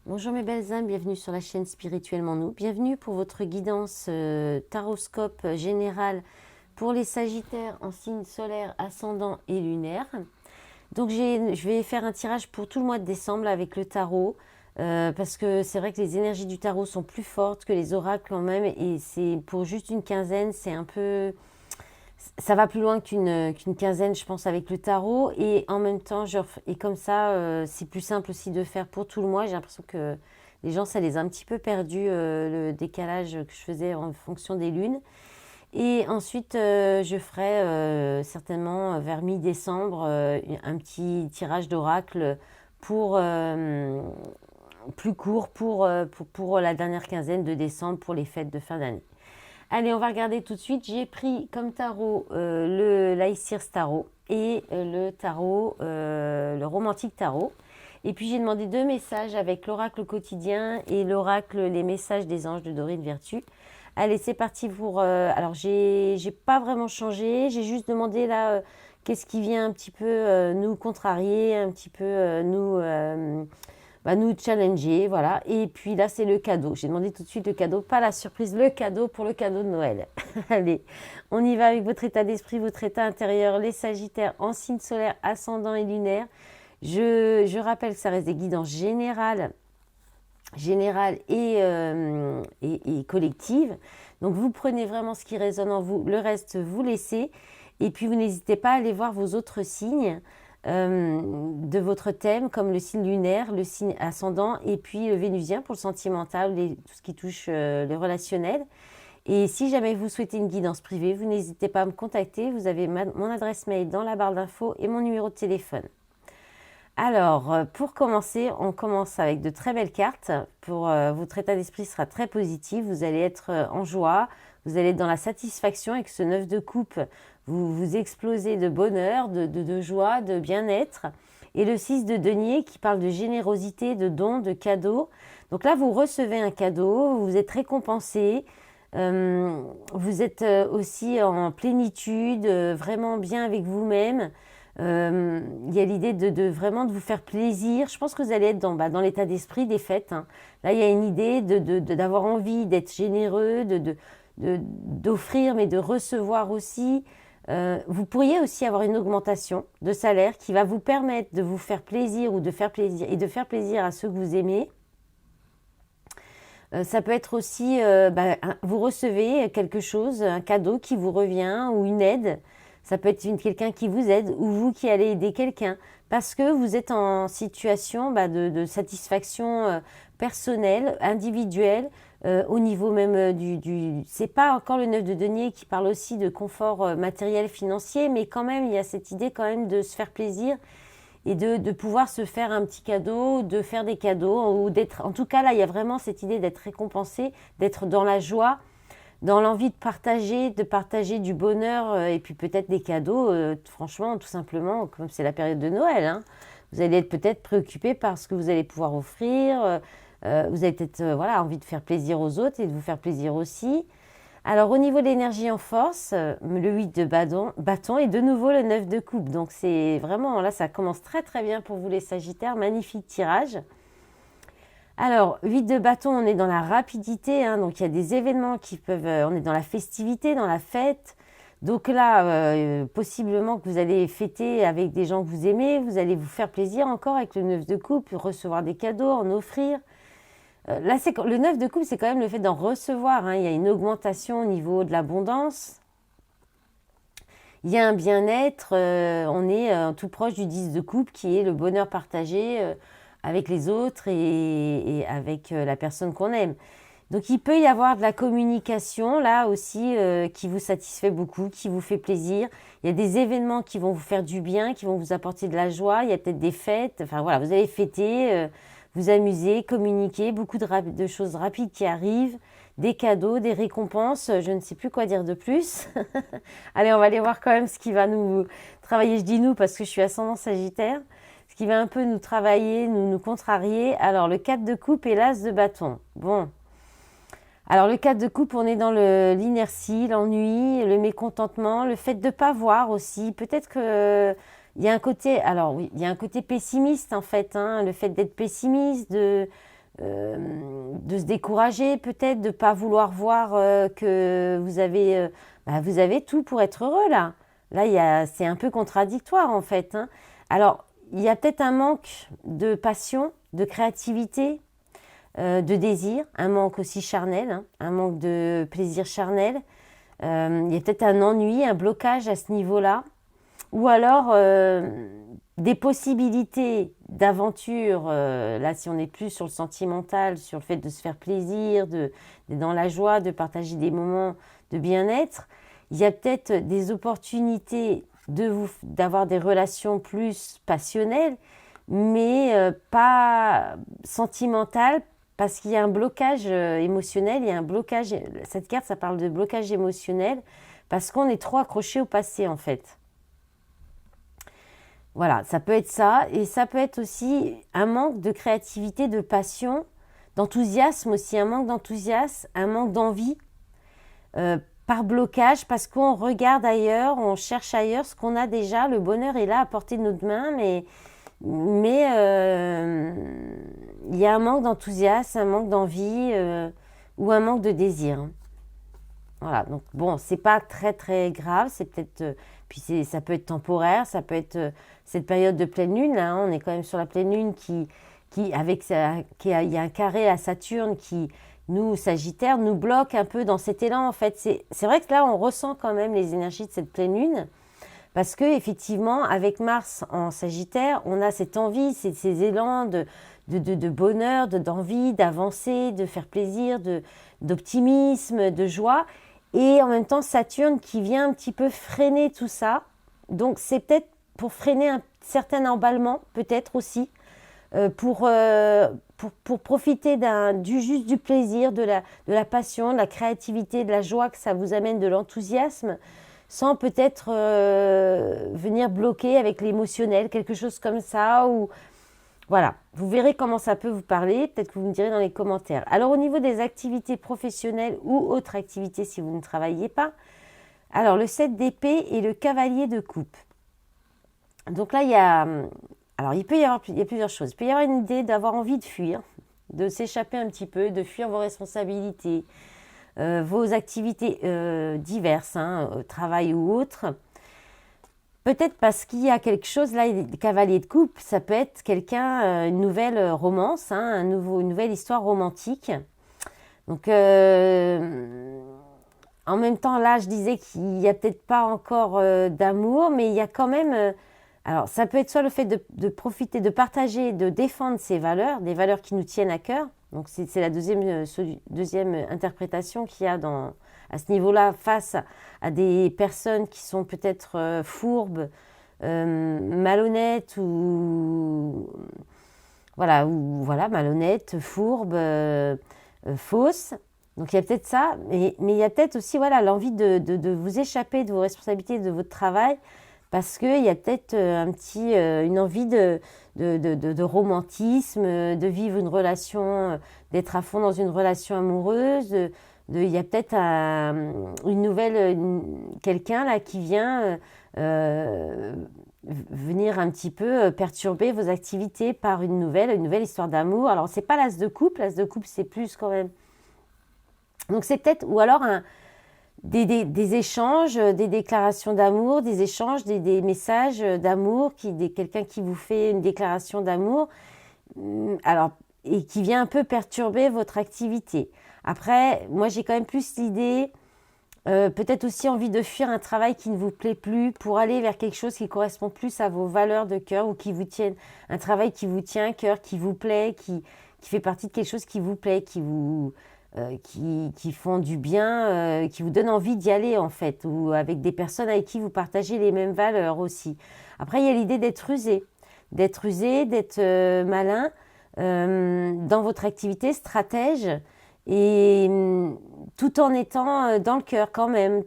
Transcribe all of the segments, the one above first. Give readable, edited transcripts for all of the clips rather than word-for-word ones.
Bonjour mes belles âmes, bienvenue sur la chaîne Spirituellement Nous. Bienvenue pour votre guidance taroscope générale pour les Sagittaires en signe solaire, ascendant et lunaire. Donc je vais faire un tirage pour tout le mois de décembre avec le tarot. Parce que c'est vrai que les énergies du tarot sont plus fortes que les oracles quand même. Et c'est pour juste une quinzaine, c'est un peu... Ça va plus loin qu'une quinzaine, je pense, avec le tarot. Et en même temps, et comme ça, c'est plus simple aussi de faire pour tout le mois. J'ai l'impression que les gens, ça les a un petit peu perdus, le décalage que je faisais en fonction des lunes. Et ensuite, je ferai certainement vers mi-décembre un petit tirage d'oracle pour plus court pour la dernière quinzaine de décembre pour les fêtes de fin d'année. Allez, on va regarder tout de suite. J'ai pris comme tarot l'Aïsir Tarot et le Romantique Tarot. Et puis j'ai demandé 2 messages avec l'oracle quotidien et l'oracle Les messages des anges de Dorine Vertu. Allez, c'est parti pour... alors, j'ai pas vraiment changé. J'ai juste demandé là, qu'est-ce qui vient un petit peu nous contrarier, un petit peu nous challenger, voilà. Et puis là, c'est le cadeau. J'ai demandé tout de suite le cadeau, pas la surprise, le cadeau pour le cadeau de Noël. Allez, on y va avec votre état d'esprit, votre état intérieur, les Sagittaires en signe solaire, ascendant et lunaire. Je rappelle que ça reste des guidances générales et collectives. Donc, vous prenez vraiment ce qui résonne en vous, le reste, vous laissez. Et puis, vous n'hésitez pas à aller voir vos autres signes de votre thème, comme le signe lunaire, le signe ascendant, et puis le vénusien pour le sentimental, tout ce qui touche le relationnel. Et si jamais vous souhaitez une guidance privée, vous n'hésitez pas à me contacter. Vous avez mon adresse mail dans la barre d'infos et mon numéro de téléphone. Alors, pour commencer, on commence avec de très belles cartes. Votre état d'esprit sera très positif. Vous allez être en joie. Vous allez être dans la satisfaction avec ce 9 de coupe. Vous explosez de bonheur, de joie, de bien-être. Et le 6 de denier qui parle de générosité, de dons, de cadeaux. Donc là, vous recevez un cadeau, vous êtes récompensé. Vous êtes aussi en plénitude, vraiment bien avec vous-même. Il y a l'idée de vraiment de vous faire plaisir. Je pense que vous allez être dans l'état d'esprit des fêtes, hein. Là, il y a une idée d'avoir envie d'être généreux, d'offrir, mais de recevoir aussi. Vous pourriez aussi avoir une augmentation de salaire qui va vous permettre de vous faire plaisir ou de faire plaisir et de faire plaisir à ceux que vous aimez. Ça peut être aussi, vous recevez quelque chose, un cadeau qui vous revient ou une aide. Ça peut être quelqu'un qui vous aide ou vous qui allez aider quelqu'un parce que vous êtes en situation de satisfaction personnelle, individuelle, au niveau même C'est pas encore le 9 de denier qui parle aussi de confort matériel, financier, mais quand même, il y a cette idée quand même de se faire plaisir et de pouvoir se faire un petit cadeau, de faire des cadeaux, ou d'être... En tout cas, là, il y a vraiment cette idée d'être récompensé, d'être dans la joie, dans l'envie de partager du bonheur et puis peut-être des cadeaux, franchement, tout simplement, comme c'est la période de Noël, hein. Vous allez être peut-être préoccupé par ce que vous allez pouvoir offrir. Vous avez peut-être envie de faire plaisir aux autres et de vous faire plaisir aussi. Alors, au niveau de l'énergie en force, le 8 de bâton et de nouveau le 9 de coupe. Donc, c'est vraiment, là, ça commence très très bien pour vous les Sagittaires. Magnifique tirage. Alors, 8 de bâton, on est dans la rapidité, hein, donc il y a des événements qui peuvent... on est dans la festivité, dans la fête. Donc là, possiblement que vous allez fêter avec des gens que vous aimez, vous allez vous faire plaisir encore avec le 9 de coupe, recevoir des cadeaux, en offrir. Là, le 9 de coupe, c'est quand même le fait d'en recevoir, hein. Il y a une augmentation au niveau de l'abondance. Il y a un bien-être. On est tout proche du 10 de coupe qui est le bonheur partagé avec les autres et avec la personne qu'on aime. Donc, il peut y avoir de la communication là aussi qui vous satisfait beaucoup, qui vous fait plaisir. Il y a des événements qui vont vous faire du bien, qui vont vous apporter de la joie. Il y a peut-être des fêtes. Enfin, voilà, vous allez fêter, vous amuser, communiquer. Beaucoup de choses rapides qui arrivent. Des cadeaux, des récompenses. Je ne sais plus quoi dire de plus. Allez, on va aller voir quand même ce qui va nous travailler. Je dis nous parce que je suis ascendant Sagittaire. Ce qui va un peu nous travailler, nous contrarier. Alors, le 4 de coupe et l'as de bâton. Bon. Alors, le 4 de coupe, on est dans l'inertie, l'ennui, le mécontentement, le fait de ne pas voir aussi. Peut-être que il y a un côté, alors oui, il y a un côté pessimiste en fait, hein, le fait d'être pessimiste, de se décourager peut-être, de ne pas vouloir voir que vous avez tout pour être heureux là. Là, c'est un peu contradictoire en fait, hein. Alors, il y a peut-être un manque de passion, de créativité, de désir, un manque aussi charnel, hein, un manque de plaisir charnel. Il y a peut-être un ennui, un blocage à ce niveau-là. Ou alors des possibilités d'aventure, là si on est plus sur le sentimental, sur le fait de se faire plaisir, d'être dans la joie, de partager des moments de bien-être, il y a peut-être des opportunités d'avoir des relations plus passionnelles, mais pas sentimentales, parce qu'il y a un blocage émotionnel, il y a un blocage, cette carte ça parle de blocage émotionnel, parce qu'on est trop accroché au passé en fait. Voilà, ça peut être ça, et ça peut être aussi un manque de créativité, de passion, d'enthousiasme aussi, un manque d'enthousiasme, un manque d'envie, par blocage, parce qu'on regarde ailleurs, on cherche ailleurs ce qu'on a déjà, le bonheur est là à portée de notre main, mais il y a un manque d'enthousiasme, un manque d'envie ou un manque de désir. Voilà, donc bon, c'est pas très très grave, c'est peut-être, puis ça peut être temporaire, ça peut être cette période de pleine lune, là, hein, on est quand même sur la pleine lune il y a un carré à Saturne qui, nous, Sagittaire, nous bloque un peu dans cet élan, en fait. C'est vrai que là, on ressent quand même les énergies de cette pleine lune, parce que effectivement, avec Mars en Sagittaire, on a cette envie, ces élans de bonheur, d'envie, d'avancer, de faire plaisir, d'optimisme, de joie. Et en même temps, Saturne qui vient un petit peu freiner tout ça. Donc, c'est peut-être pour freiner un certain emballement, peut-être aussi, pour profiter juste du plaisir, de la passion, de la créativité, de la joie que ça vous amène, de l'enthousiasme, sans peut-être venir bloquer avec l'émotionnel, quelque chose comme ça. Ou voilà, vous verrez comment ça peut vous parler, peut-être que vous me direz dans les commentaires. Alors au niveau des activités professionnelles ou autres activités si vous ne travaillez pas, alors le 7 d'épée et le cavalier de coupe. Donc là, il y a plusieurs choses. Il peut y avoir une idée d'avoir envie de fuir, de s'échapper un petit peu, de fuir vos responsabilités, vos activités diverses, hein, travail ou autre. Peut-être parce qu'il y a quelque chose, là, les cavaliers de coupe, ça peut être quelqu'un, une nouvelle romance, hein, une nouvelle histoire romantique. Donc, en même temps, là, je disais qu'il n'y a peut-être pas encore d'amour, mais il y a quand même... alors, ça peut être soit le fait de profiter, de partager, de défendre ses valeurs, des valeurs qui nous tiennent à cœur. Donc, c'est la deuxième interprétation qu'il y a à ce niveau-là, face à des personnes qui sont peut-être fourbes, malhonnêtes ou malhonnêtes, fourbes, fausses. Donc il y a peut-être ça, mais il y a peut-être aussi l'envie de vous échapper de vos responsabilités, de votre travail, parce qu'il y a peut-être une envie de romantisme, de vivre une relation, d'être à fond dans une relation amoureuse. Il y a peut-être quelqu'un là qui vient venir un petit peu perturber vos activités par une nouvelle histoire d'amour. Alors c'est pas l'as de coupe c'est plus quand même. Donc c'est peut-être, ou alors des échanges, des déclarations d'amour, des échanges, des messages d'amour, quelqu'un qui vous fait une déclaration d'amour, et qui vient un peu perturber votre activité. Après, moi j'ai quand même plus l'idée, peut-être aussi envie de fuir un travail qui ne vous plaît plus pour aller vers quelque chose qui correspond plus à vos valeurs de cœur ou qui vous tienne, un travail qui vous tient à cœur, qui vous plaît, qui fait partie de quelque chose qui vous plaît, qui font du bien, qui vous donnent envie d'y aller en fait, ou avec des personnes avec qui vous partagez les mêmes valeurs aussi. Après, il y a l'idée d'être rusé, d'être malin dans votre activité, stratège, et tout en étant dans le cœur quand même,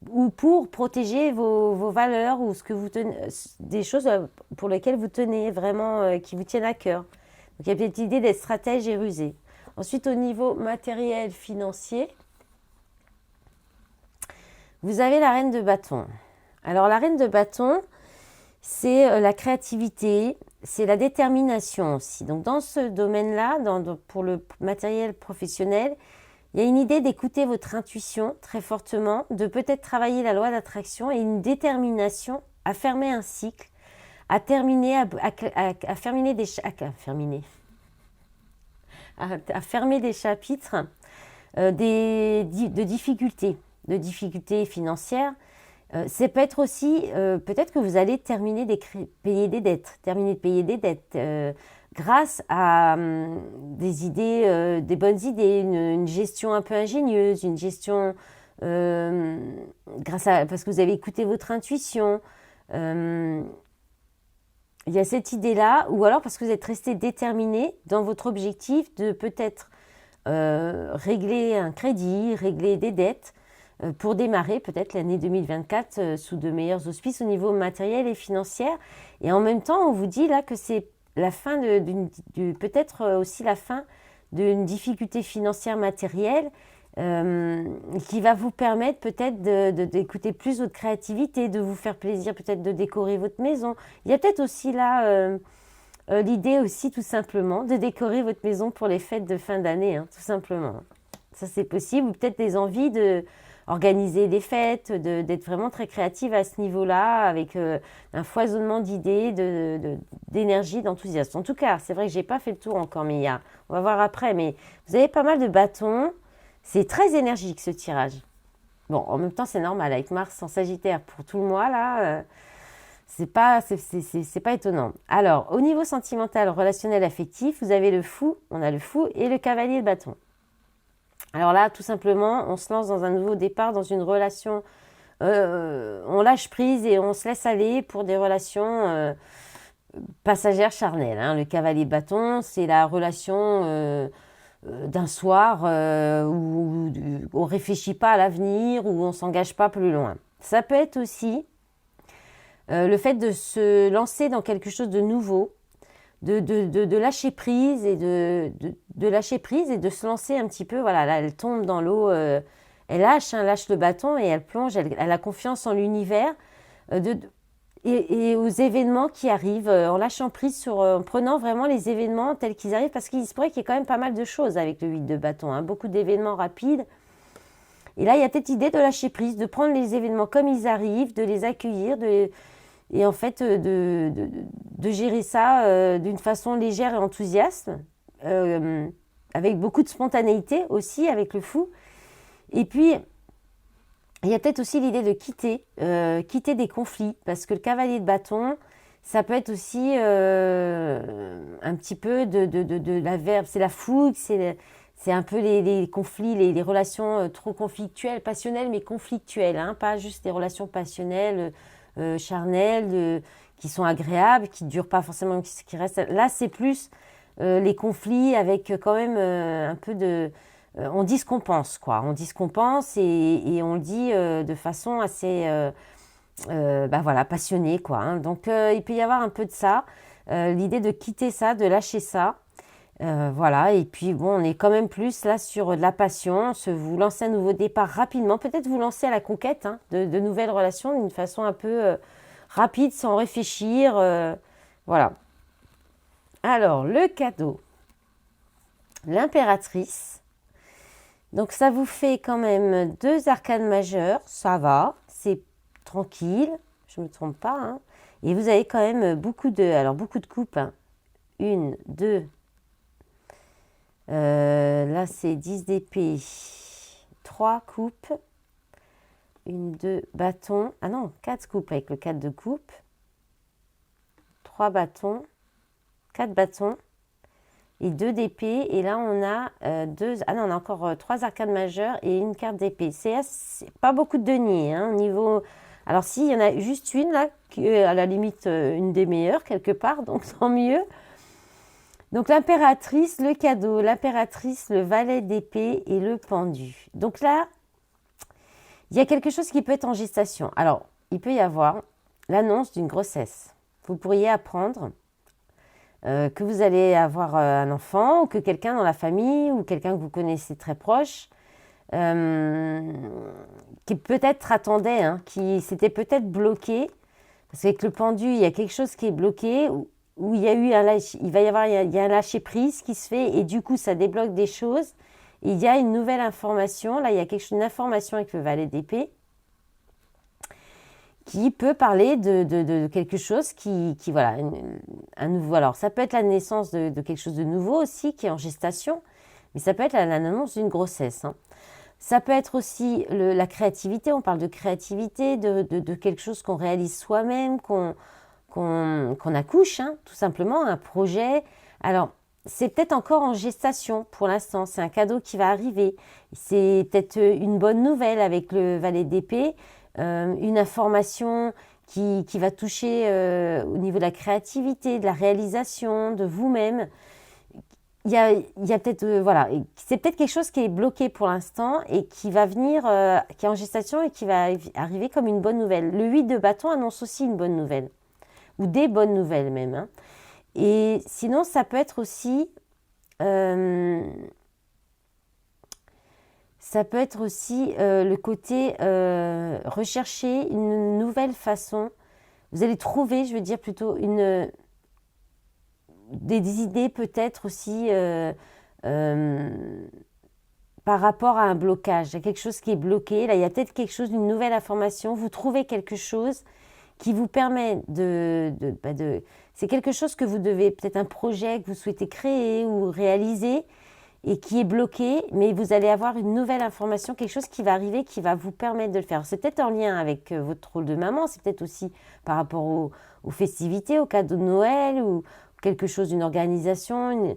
ou pour protéger vos valeurs ou ce que vous tenez, des choses pour lesquelles vous tenez vraiment, qui vous tiennent à cœur. Donc il y a peut-être l'idée d'être stratège et rusé. Ensuite, au niveau matériel, financier, vous avez la reine de bâton. Alors, la reine de bâton, c'est la créativité, c'est la détermination aussi. Donc dans ce domaine-là, pour le matériel professionnel, il y a une idée d'écouter votre intuition très fortement, de peut-être travailler la loi d'attraction et une détermination à fermer un cycle, à terminer, à fermer à fermer des chapitres de difficultés financières. Ça peut être aussi, peut-être que vous allez terminer de payer des dettes grâce à des idées, des bonnes idées, une gestion un peu ingénieuse, une gestion parce que vous avez écouté votre intuition. Il y a cette idée-là, ou alors parce que vous êtes resté déterminé dans votre objectif de peut-être régler un crédit, régler des dettes pour démarrer peut-être l'année 2024 sous de meilleurs auspices au niveau matériel et financier. Et en même temps, on vous dit là que c'est la fin peut-être aussi la fin d'une difficulté financière matérielle qui va vous permettre peut-être d'écouter plus votre créativité, de vous faire plaisir, peut-être de décorer votre maison. Il y a peut-être aussi là l'idée aussi tout simplement de décorer votre maison pour les fêtes de fin d'année, hein, tout simplement. Ça c'est possible, ou peut-être des envies de organiser des fêtes, d'être vraiment très créative à ce niveau-là, avec un foisonnement d'idées, d'énergie, d'enthousiasme. En tout cas, c'est vrai que j'ai pas fait le tour encore, mais on va voir après. Mais vous avez pas mal de bâtons. C'est très énergique ce tirage. Bon, en même temps, c'est normal avec Mars en Sagittaire pour tout le mois là. C'est pas étonnant. Alors, au niveau sentimental, relationnel, affectif, vous avez le fou, on a le fou et le cavalier de bâton. Alors là, tout simplement, on se lance dans un nouveau départ, dans une relation, on lâche prise et on se laisse aller pour des relations passagères charnelles, hein. Le cavalier de bâton, c'est la relation d'un soir où on ne réfléchit pas à l'avenir, où on ne s'engage pas plus loin. Ça peut être aussi le fait de se lancer dans quelque chose de nouveau, de lâcher prise et de lâcher prise et de se lancer un petit peu. Voilà, là, elle tombe dans l'eau, elle lâche le bâton et elle plonge, elle a confiance en l'univers et aux événements qui arrivent, en lâchant prise en prenant vraiment les événements tels qu'ils arrivent, parce qu'il se pourrait qu'il y ait quand même pas mal de choses avec le 8 de bâton, hein, beaucoup d'événements rapides. Et là, il y a cette idée de lâcher prise, de prendre les événements comme ils arrivent, de les accueillir, et en fait de gérer ça d'une façon légère et enthousiaste, avec beaucoup de spontanéité aussi, avec le fou. Et puis, il y a peut-être aussi l'idée de quitter des conflits, parce que le cavalier de bâton, ça peut être aussi un petit peu de la verbe, c'est la fougue, c'est un peu les conflits, les relations trop conflictuelles, passionnelles, mais conflictuelles, hein, pas juste des relations passionnelles, charnelles, qui sont agréables, qui ne durent pas forcément, qui restent. Là, c'est plus les conflits avec quand même un peu de... on dit ce qu'on pense, quoi. On dit ce qu'on pense et on le dit de façon assez voilà, passionnée, quoi, hein. Donc, il peut y avoir un peu de ça. L'idée de quitter ça, de lâcher ça. Voilà, et puis bon, on est quand même plus là sur de la passion, vous lancer un nouveau départ rapidement, peut-être vous lancer à la conquête, hein, de nouvelles relations d'une façon un peu rapide, sans réfléchir. Voilà. Alors, le cadeau. L'impératrice. Donc ça vous fait quand même 2 arcanes majeures, ça va, c'est tranquille, je ne me trompe pas, hein. Et vous avez quand même beaucoup de coupes, hein. 1, 2, là c'est 10 d'épée, 3 coupes, 1, 2 bâtons, ah non, 4 coupes avec le 4 de coupe, 3 bâtons, 4 bâtons, et 2 d'épée, et là on a on a encore 3 arcanes majeures et une carte d'épée. C'est pas beaucoup de deniers, hein, au niveau. Alors si, il y en a juste une là, qui est à la limite une des meilleures quelque part, donc tant mieux. Donc l'impératrice, le cadeau, l'impératrice, le valet d'épée et le pendu. Donc là, il y a quelque chose qui peut être en gestation. Alors, il peut y avoir l'annonce d'une grossesse. Vous pourriez apprendre que vous allez avoir un enfant, ou que quelqu'un dans la famille, ou quelqu'un que vous connaissez très proche, qui peut-être attendait, hein, qui s'était peut-être bloqué, parce qu'avec le pendu, il y a quelque chose qui est bloqué, ou où il y a eu il y a un lâcher prise qui se fait et du coup ça débloque des choses. Il y a une nouvelle information, là il y a une information avec le valet d'épée qui peut parler de quelque chose qui voilà, un nouveau. Alors ça peut être la naissance de quelque chose de nouveau aussi qui est en gestation, mais ça peut être l'annonce d'une grossesse, hein. Ça peut être aussi la créativité, on parle de créativité, de quelque chose qu'on réalise soi-même, qu'on accouche, hein, tout simplement, un projet. Alors, c'est peut-être encore en gestation pour l'instant, c'est un cadeau qui va arriver. C'est peut-être une bonne nouvelle avec le valet d'épée, une information qui va toucher au niveau de la créativité, de la réalisation, de vous-même. Il y a peut-être, voilà, c'est peut-être quelque chose qui est bloqué pour l'instant et qui va venir, qui est en gestation et qui va arriver comme une bonne nouvelle. Le 8 de bâton annonce aussi une bonne nouvelle, ou des bonnes nouvelles même, hein. Et sinon, ça peut être aussi, le côté rechercher une nouvelle façon. Vous allez trouver, je veux dire plutôt, des idées peut-être aussi par rapport à un blocage, à quelque chose qui est bloqué. Là, il y a peut-être quelque chose, une nouvelle information. Vous trouvez quelque chose qui vous permet c'est quelque chose que vous devez, peut-être un projet que vous souhaitez créer ou réaliser et qui est bloqué, mais vous allez avoir une nouvelle information, quelque chose qui va arriver, qui va vous permettre de le faire. C'est peut-être en lien avec votre rôle de maman, c'est peut-être aussi par rapport aux festivités, aux cadeaux de Noël ou quelque chose, une organisation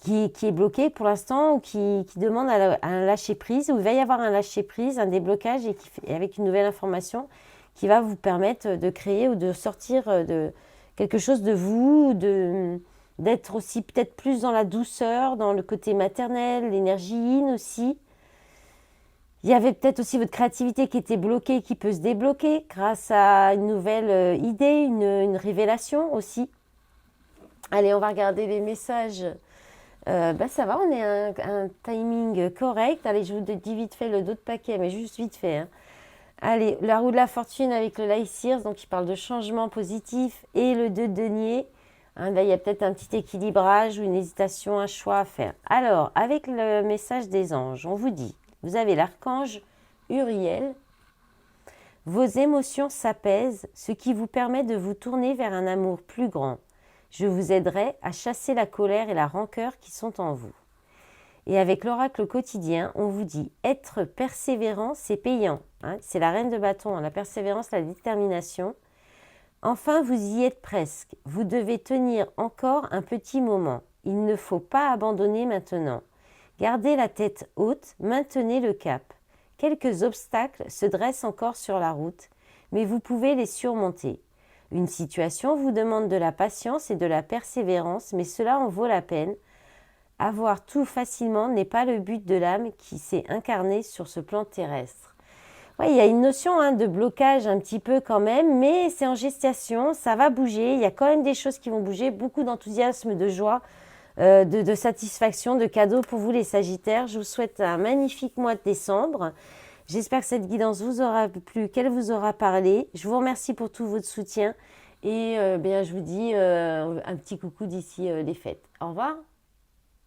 qui est bloquée pour l'instant ou qui demande un lâcher-prise, où il va y avoir un lâcher-prise, un déblocage et avec une nouvelle information qui va vous permettre de créer ou de sortir de quelque chose de vous, d'être aussi peut-être plus dans la douceur, dans le côté maternel, l'énergie yin aussi. Il y avait peut-être aussi votre créativité qui était bloquée, qui peut se débloquer grâce à une nouvelle idée, une révélation aussi. Allez, on va regarder les messages. Ça va, on est à un timing correct. Allez, je vous dis vite fait le dos de paquet, mais juste vite fait, hein. Allez, la roue de la fortune avec le Lysirs, donc il parle de changement positif, et le 2 de denier. Hein, là, il y a peut-être un petit équilibrage ou une hésitation, un choix à faire. Alors, avec le message des anges, on vous dit, vous avez l'archange Uriel. Vos émotions s'apaisent, ce qui vous permet de vous tourner vers un amour plus grand. Je vous aiderai à chasser la colère et la rancœur qui sont en vous. Et avec l'oracle quotidien, on vous dit être persévérant, c'est payant, hein. C'est la reine de bâton, hein, la persévérance, la détermination. Enfin, vous y êtes presque. Vous devez tenir encore un petit moment. Il ne faut pas abandonner maintenant. Gardez la tête haute, maintenez le cap. Quelques obstacles se dressent encore sur la route, mais vous pouvez les surmonter. Une situation vous demande de la patience et de la persévérance, mais cela en vaut la peine. Avoir tout facilement n'est pas le but de l'âme qui s'est incarnée sur ce plan terrestre. Ouais, il y a une notion, hein, de blocage un petit peu quand même, mais c'est en gestation, ça va bouger. Il y a quand même des choses qui vont bouger, beaucoup d'enthousiasme, de joie, de satisfaction, de cadeaux pour vous les Sagittaires. Je vous souhaite un magnifique mois de décembre. J'espère que cette guidance vous aura plu, qu'elle vous aura parlé. Je vous remercie pour tout votre soutien et je vous dis un petit coucou d'ici les fêtes. Au revoir.